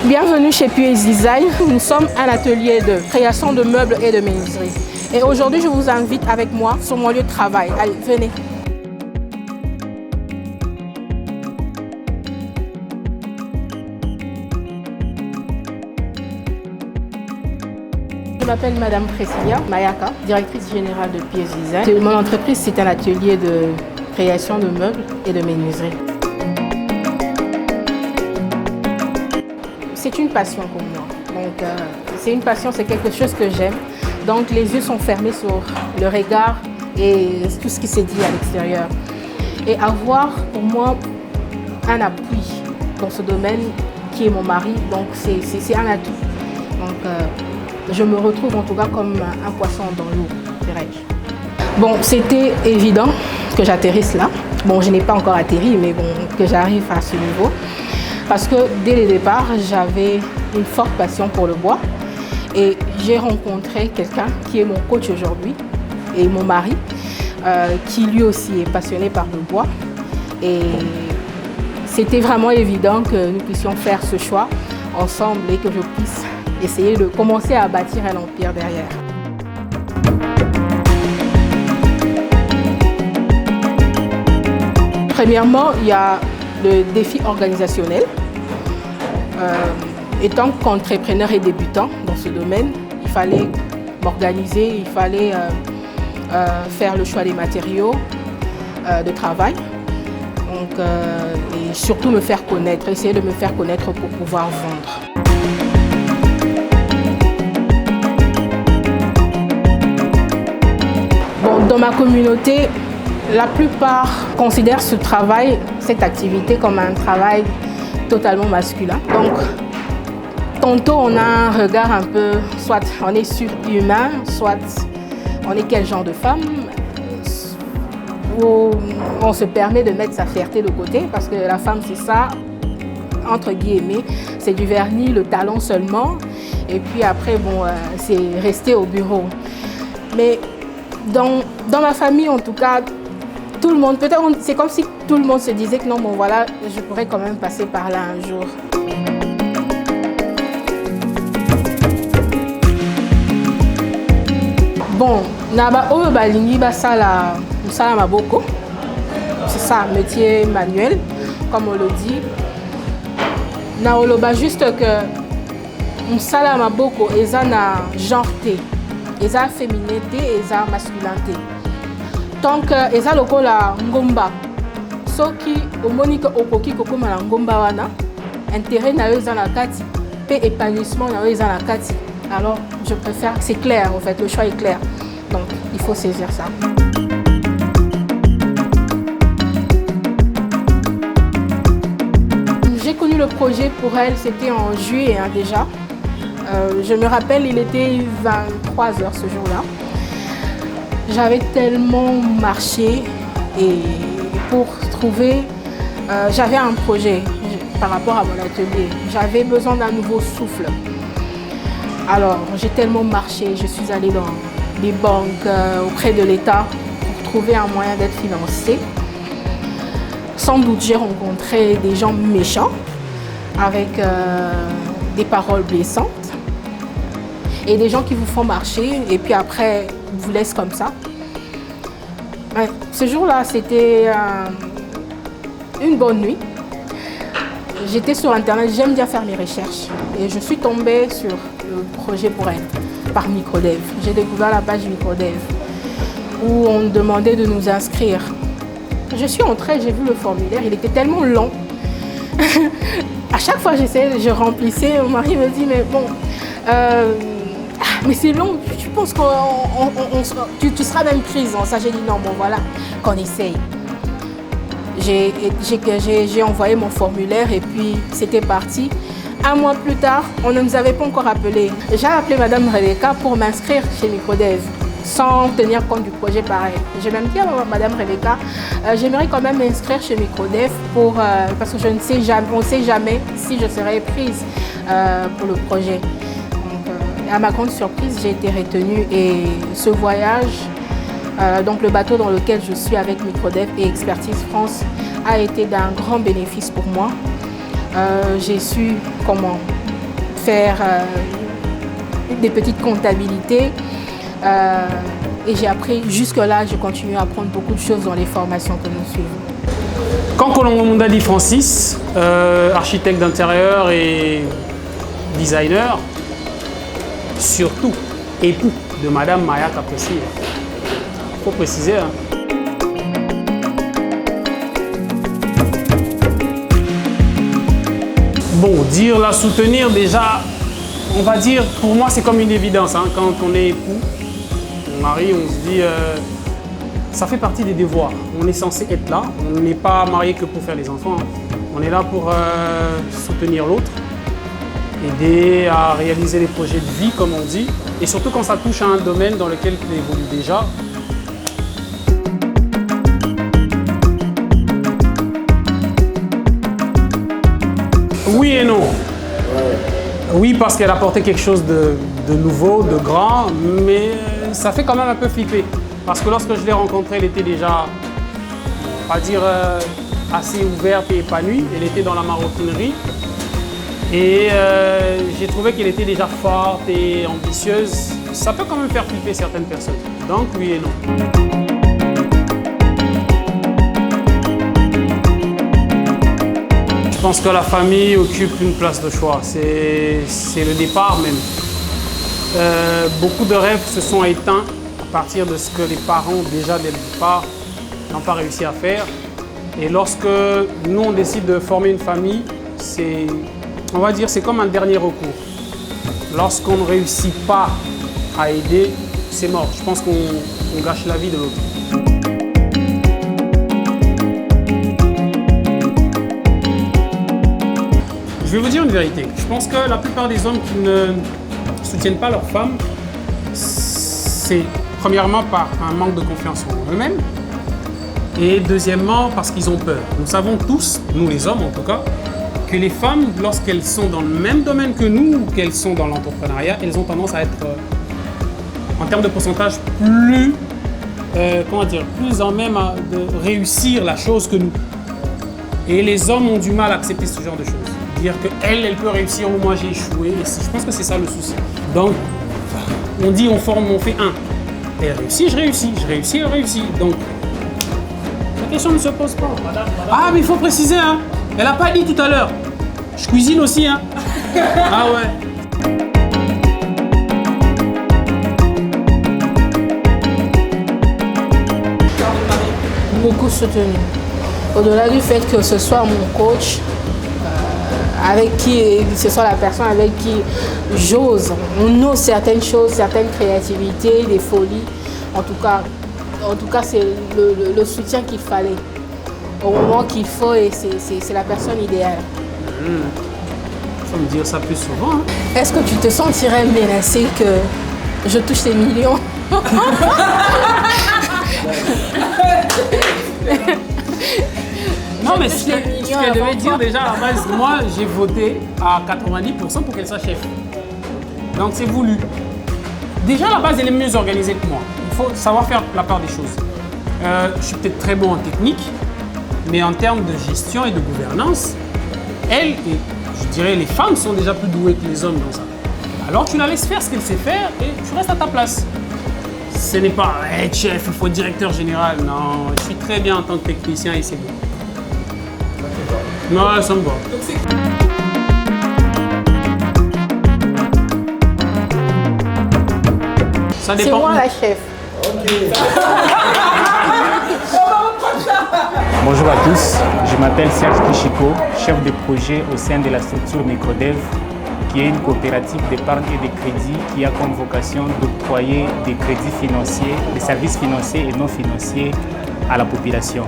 Bienvenue chez Puez Design. Nous sommes un atelier de création de meubles et de menuiserie. Et aujourd'hui, je vous invite avec moi sur mon lieu de travail. Allez, venez. Je m'appelle Madame Priscilla Mayaka, directrice générale de Puez Design. Mon entreprise, c'est un atelier de création de meubles et de menuiserie. C'est une passion pour moi. Donc, c'est une passion, c'est quelque chose que j'aime. Donc, les yeux sont fermés sur le regard et tout ce qui s'est dit à l'extérieur. Et avoir pour moi un appui dans ce domaine qui est mon mari, donc c'est un atout. Donc, je me retrouve en tout cas comme un poisson dans l'eau, dirais-je. Bon, c'était évident que j'atterrisse là. Bon, je n'ai pas encore atterri, mais bon, que j'arrive à ce niveau. Parce que dès le départ, j'avais une forte passion pour le bois. Et j'ai rencontré quelqu'un qui est mon coach aujourd'hui, et mon mari, qui lui aussi est passionné par le bois. Et c'était vraiment évident que nous puissions faire ce choix ensemble et que je puisse essayer de commencer à bâtir un empire derrière. Premièrement, il y a le défi organisationnel. Étant qu'entrepreneur et débutant dans ce domaine, il fallait m'organiser, il fallait faire le choix des matériaux de travail. Donc, et surtout me faire connaître, essayer de me faire connaître pour pouvoir vendre. Bon, dans ma communauté, la plupart considèrent ce travail, cette activité comme un travail totalement masculin. Donc, tantôt on a un regard un peu, soit on est surhumain, soit on est quel genre de femme, où on se permet de mettre sa fierté de côté, parce que la femme c'est ça, entre guillemets, c'est du vernis, le talent seulement, et puis après, bon, c'est rester au bureau. Mais dans ma famille en tout cas, tout le monde, peut-être c'est comme si tout le monde se disait que non, bon voilà, je pourrais quand même passer par là un jour. Bon, naba oyo balingi basala musala maboko. C'est ça, métier manuel, comme on le dit. Na oloba juste que musala maboko eza na genre te, eza féminin te, eza masculin te. Tant que eza lokola ngomba, soki omoni que okoki kokoma na ngomba wana, intérêt na yo eza na kati, pe épanouissement na yo eza na kati. Alors je préfère, c'est clair en fait, le choix est clair. Donc il faut saisir ça. J'ai connu le projet pour elle, c'était en juillet hein, déjà. Je me rappelle, il était 23 h ce jour-là. J'avais tellement marché et pour trouver, j'avais un projet par rapport à mon atelier. J'avais besoin d'un nouveau souffle. Alors j'ai tellement marché, je suis allée dans les banques, auprès de l'État pour trouver un moyen d'être financée. Sans doute j'ai rencontré des gens méchants avec des paroles blessantes et des gens qui vous font marcher et puis après vous laisse comme ça. Ce jour-là, c'était une bonne nuit. J'étais sur Internet, j'aime bien faire mes recherches. Et je suis tombée sur le projet pour elle, par Microdev. J'ai découvert la page Microdev, où on me demandait de nous inscrire. Je suis entrée, j'ai vu le formulaire, il était tellement long. À chaque fois, je remplissais, mon mari me dit, mais bon... mais c'est long, je pense que tu seras même prise dans ça. J'ai dit non, bon voilà, qu'on essaye. J'ai envoyé mon formulaire et puis c'était parti. Un mois plus tard, on ne nous avait pas encore appelé. J'ai appelé Madame Rebecca pour m'inscrire chez Microdev, sans tenir compte du projet pareil. J'ai même dit à Madame Rebecca, j'aimerais quand même m'inscrire chez Microdev parce que je ne sais jamais, on ne sait jamais si je serai prise pour le projet. À ma grande surprise, j'ai été retenue et ce voyage, donc le bateau dans lequel je suis avec Microdev et Expertise France, a été d'un grand bénéfice pour moi. J'ai su comment faire des petites comptabilités. Et j'ai appris, jusque-là, je continue à apprendre beaucoup de choses dans les formations que nous suivons. Quand Kolongomondadi Francis, architecte d'intérieur et designer, surtout époux de Madame Mayaka Pessi, il faut préciser. Hein. Bon, dire la soutenir déjà, on va dire, pour moi c'est comme une évidence. Hein. Quand on est époux, on marie, on se dit, ça fait partie des devoirs. On est censé être là, on n'est pas marié que pour faire les enfants. Hein. On est là pour soutenir l'autre, aider à réaliser les projets de vie, comme on dit. Et surtout quand ça touche à un domaine dans lequel tu évolues déjà. Oui et non. Oui, parce qu'elle a apporté quelque chose de nouveau, de grand, mais ça fait quand même un peu flipper. Parce que lorsque je l'ai rencontrée, elle était déjà, on va dire, assez ouverte et épanouie. Elle était dans la maroquinerie. Et j'ai trouvé qu'elle était déjà forte et ambitieuse. Ça peut quand même faire flipper certaines personnes. Donc oui et non. Je pense que la famille occupe une place de choix. C'est le départ même. Beaucoup de rêves se sont éteints à partir de ce que les parents, déjà dès le départ, n'ont pas réussi à faire. Et lorsque nous, on décide de former une famille, on va dire, c'est comme un dernier recours. Lorsqu'on ne réussit pas à aider, c'est mort. Je pense qu'on gâche la vie de l'autre. Je vais vous dire une vérité. Je pense que la plupart des hommes qui ne soutiennent pas leur femme, c'est premièrement par un manque de confiance en eux-mêmes et deuxièmement parce qu'ils ont peur. Nous savons tous, nous les hommes en tout cas, que les femmes, lorsqu'elles sont dans le même domaine que nous ou qu'elles sont dans l'entrepreneuriat, elles ont tendance à être, en termes de pourcentage, plus en même de réussir la chose que nous. Et les hommes ont du mal à accepter ce genre de choses. Dire qu'elle peut réussir ou moi j'ai échoué. Et je pense que c'est ça le souci. Donc, on dit on forme, on fait un. Elle réussit, je réussis. Je réussis, elle réussit. Donc, la question ne se pose pas. Ah, mais il faut préciser, hein. Elle n'a pas dit tout à l'heure. Je cuisine aussi, hein. Ah ouais. Beaucoup soutenu. Au-delà du fait que ce soit mon coach, avec qui ce soit la personne avec qui j'ose, on ose certaines choses, certaines créativités, des folies. En tout cas c'est le soutien qu'il fallait au moment qu'il faut et c'est la personne idéale. Faut me dire ça plus souvent. Hein. Est-ce que tu te sentirais menacée que je touche tes millions? Non, mais ce qu'elle devait dire déjà à la base, moi j'ai voté à 90% pour qu'elle soit chef. Donc c'est voulu. Déjà à la base, elle est mieux organisée que moi. Il faut savoir faire la part des choses. Je suis peut-être très bon en technique, mais en termes de gestion et de gouvernance, elle et je dirais les femmes sont déjà plus douées que les hommes dans ça. Alors tu la laisses faire ce qu'elle sait faire et tu restes à ta place. Ce n'est pas hey, chef, il faut directeur général. Non, je suis très bien en tant que technicien et c'est bon. Non, ça me va. Ça dépend. C'est moi la chef. Okay. Bonjour à tous, je m'appelle Serge Kishiko, chef de projet au sein de la structure Microdev, qui est une coopérative d'épargne et de crédit qui a comme vocation d'octroyer des crédits financiers, des services financiers et non financiers à la population.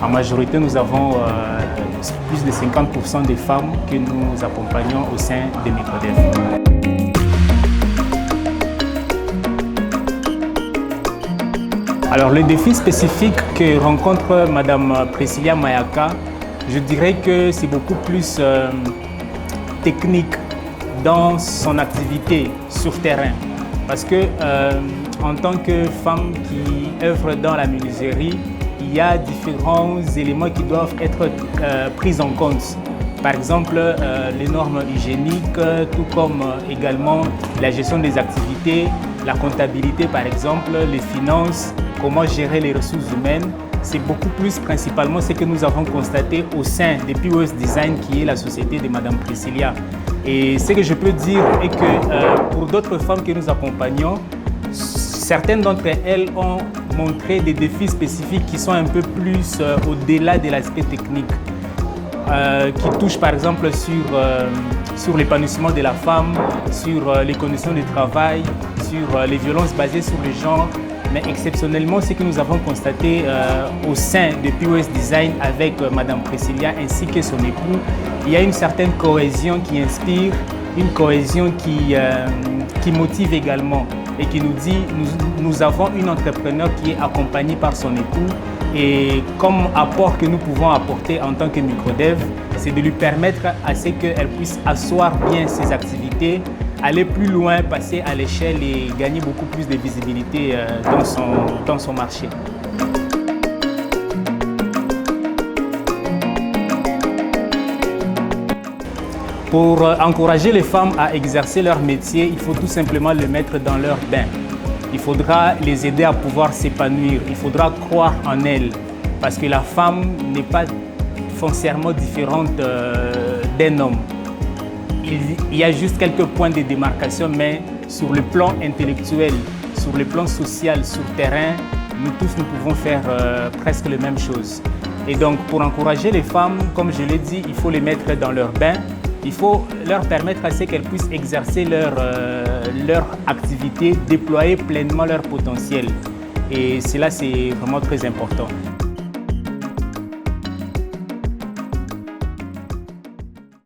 En majorité, nous avons plus de 50% des femmes que nous accompagnons au sein de Microdev. Alors, le défi spécifique que rencontre Madame Priscilla Mayaka, je dirais que c'est beaucoup plus technique dans son activité sur terrain. Parce que en tant que femme qui œuvre dans la menuiserie, il y a différents éléments qui doivent être pris en compte. Par exemple, les normes hygiéniques, tout comme également la gestion des activités, la comptabilité par exemple, les finances, comment gérer les ressources humaines. C'est beaucoup plus principalement ce que nous avons constaté au sein de POS Design, qui est la société de Madame Priscilla. Et ce que je peux dire est que pour d'autres femmes que nous accompagnons, certaines d'entre elles ont montré des défis spécifiques qui sont un peu plus au-delà de l'aspect technique, qui touchent par exemple sur l'épanouissement de la femme, sur les conditions de travail, sur les violences basées sur le genre. Mais exceptionnellement, ce que nous avons constaté au sein de POS Design avec Madame Priscilla ainsi que son époux, il y a une certaine cohésion qui inspire, une cohésion qui motive également et qui nous dit nous avons une entrepreneur qui est accompagnée par son époux, et comme apport que nous pouvons apporter en tant que microdev, c'est de lui permettre à ce qu'elle puisse asseoir bien ses activités, aller plus loin, passer à l'échelle et gagner beaucoup plus de visibilité dans son marché. Pour encourager les femmes à exercer leur métier, il faut tout simplement les mettre dans leur bain. Il faudra les aider à pouvoir s'épanouir, il faudra croire en elles, parce que la femme n'est pas foncièrement différente d'un homme. Il y a juste quelques points de démarcation, mais sur le plan intellectuel, sur le plan social, sur le terrain, nous tous nous pouvons faire presque les mêmes choses. Et donc pour encourager les femmes, comme je l'ai dit, il faut les mettre dans leur bain. Il faut leur permettre à ce qu'elles puissent exercer leur activité, déployer pleinement leur potentiel. Et cela, c'est vraiment très important.